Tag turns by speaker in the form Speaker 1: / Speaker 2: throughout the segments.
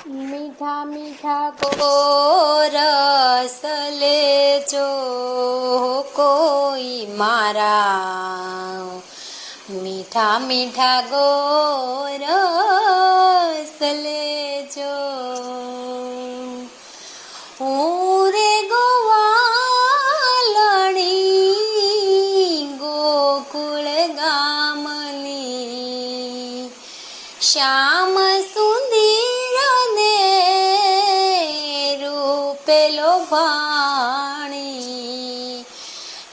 Speaker 1: મીઠા મીઠા કોરસ લેજો કોઈ મારા, મીઠા મીઠા ગોરસ લેજો. હું રે ગોવાલણી ગોકુળ ગામની, શ્યામ સુંદર ને રૂપેલો ભાણી,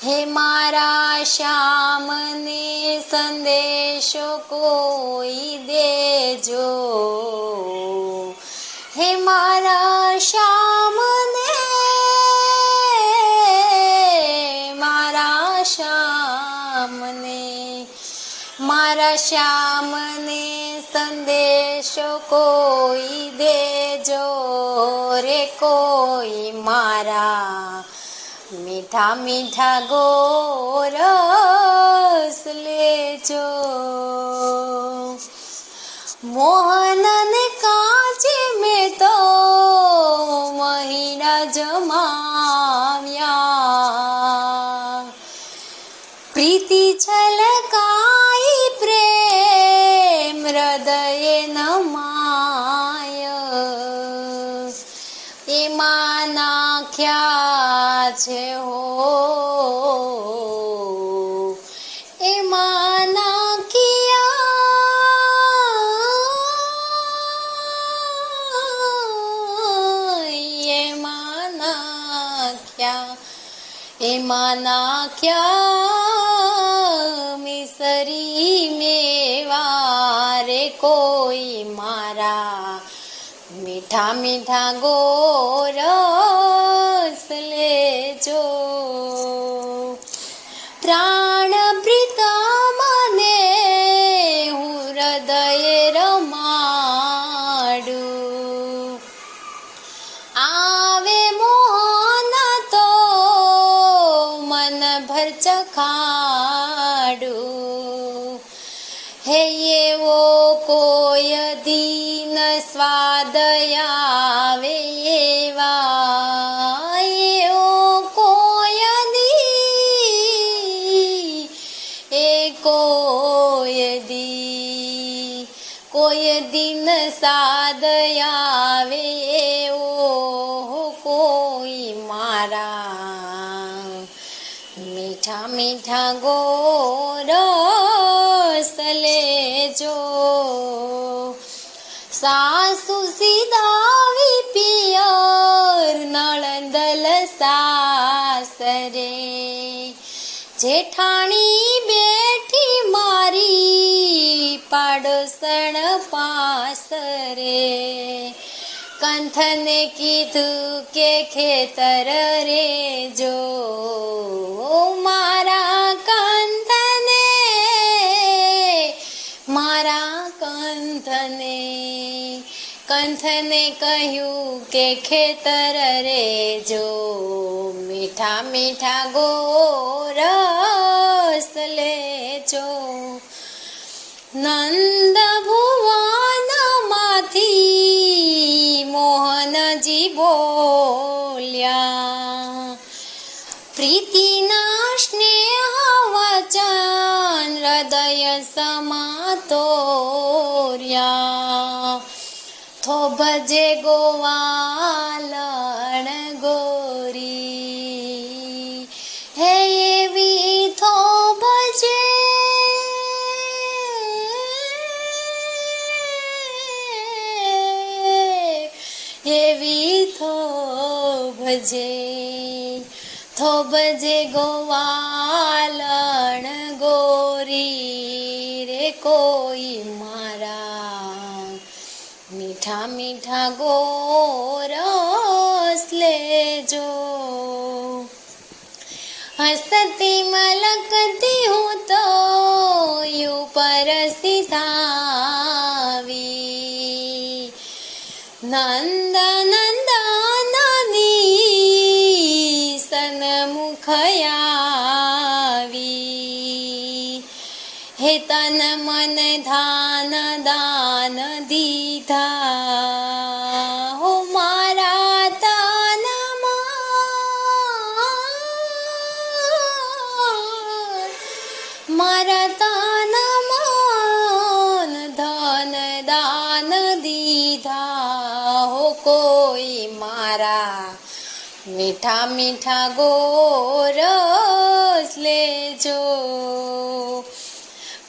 Speaker 1: હે મારા શ્યામને સંદેશો કોઈ દેજો, હે મારા શ્યામને, મારા શ્યામને, મારા શ્યામને સંદેશો કોઈ દેજો રે કોઈ મારા, મીઠા મીઠા ગોરસ લેજો. મોહનને કાજે મેં તો મહિના જમાવ્યા, પ્રીતિ છલકાઈ પ્રેમ હૃદયે નમાય, એમાં નાખ્યા છે હો, એમાં નાખ્યા મિસરી મેવા રે કોઈ મારા, મીઠા મીઠા ગોરસ લેજો. પ્રાણ પ્રીતમને હું હૃદયે રમાડું, આવે મોહન તો મન ભર ચખાડું, હે એવો કોઈ દીન સ્વાદ આવે એવા, એવો કોઈ દી, એ કોઈ દિન સાદ આવે એવો કોઈ મારા, મીઠા મીઠા ગોરસ લેજો. સાસુ સીધાવી પિયર નળંદલ સાસરે, જેઠાણી બેઠી મારી પાડોસણ પાસરે, કંથને કીધું કે ખેતર રેજો, મારા કંથને, મારા કંથને, કંથને કહ્યું કે ખેતર રેજો, મીઠા મીઠા ગોરસ લેજો. નંદ ભુવનમાંથી મોહનજી બોલ્યા, પ્રીતિના સ્નેહ વચન હૃદય સમાતોર્યા, થોભજે ગોવાલણ ગોરી, હે એવી થોભજે, એવી થોભજે, થોભજે ગોવાલણ ગોરી રે કોઈ મારા, મીઠા મીઠા ગોરસ લેજો. હસતી મલકતી હું તો ઉપર સીધાવી, નંદ નંદનની સન્મુખ આવી, હે તન મન ધાન દાન દીધા, મારા મીઠા મીઠા ગોરસ લેજો.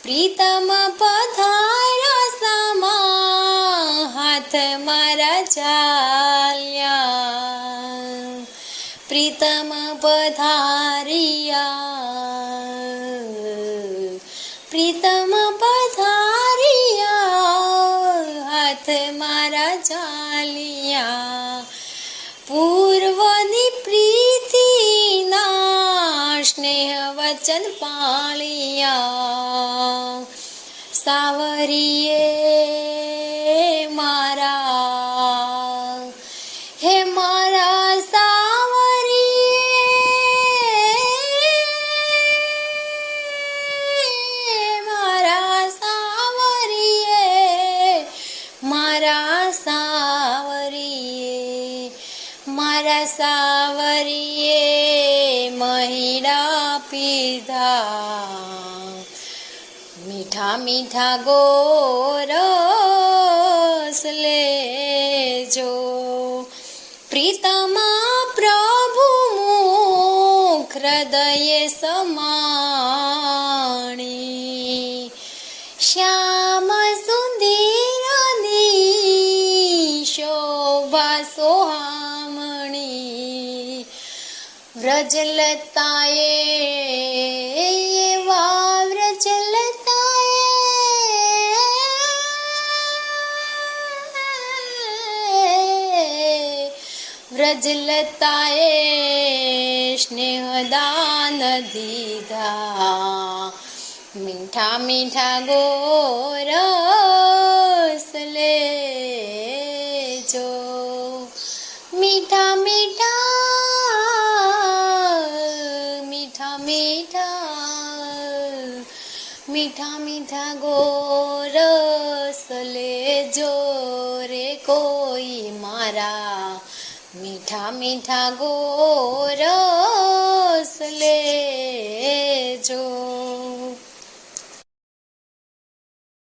Speaker 1: પ્રીતમ પધાર્યા સામા હાથ મારા ચાલ્યા. પ્રીતમ પધાર્યા, પ્રીતમ પધાર્યા હાથ મારા ચાલ્યા. પૂર્વની પ્રીતિના સ્નેહ વચન પાળ્યા. સાવરીએ મારા, હે મારા સાવરીએ, મારા સાવરીએ, મારા સાવરીએ, મારા સાવરીએ મહિડા પીધા. મીઠા મીઠા ગોરસ લેજો. પ્રીતમ પ્રભુ મુખ હૃદયે સમાણી. શ્યામ સુંદરની શોભા સોહામણી. વ્રજલતાએ એવા વ્રજલતાએ સ્નેહદાન દીધા. મીઠા મીઠા ગોરસ લેજો. મીઠા મીઠા, મીઠા મીઠા, મીઠા મીઠા ગોરસ લેજો રે કોઈ મારા. મીઠા મીઠા ગોરસ લેજો.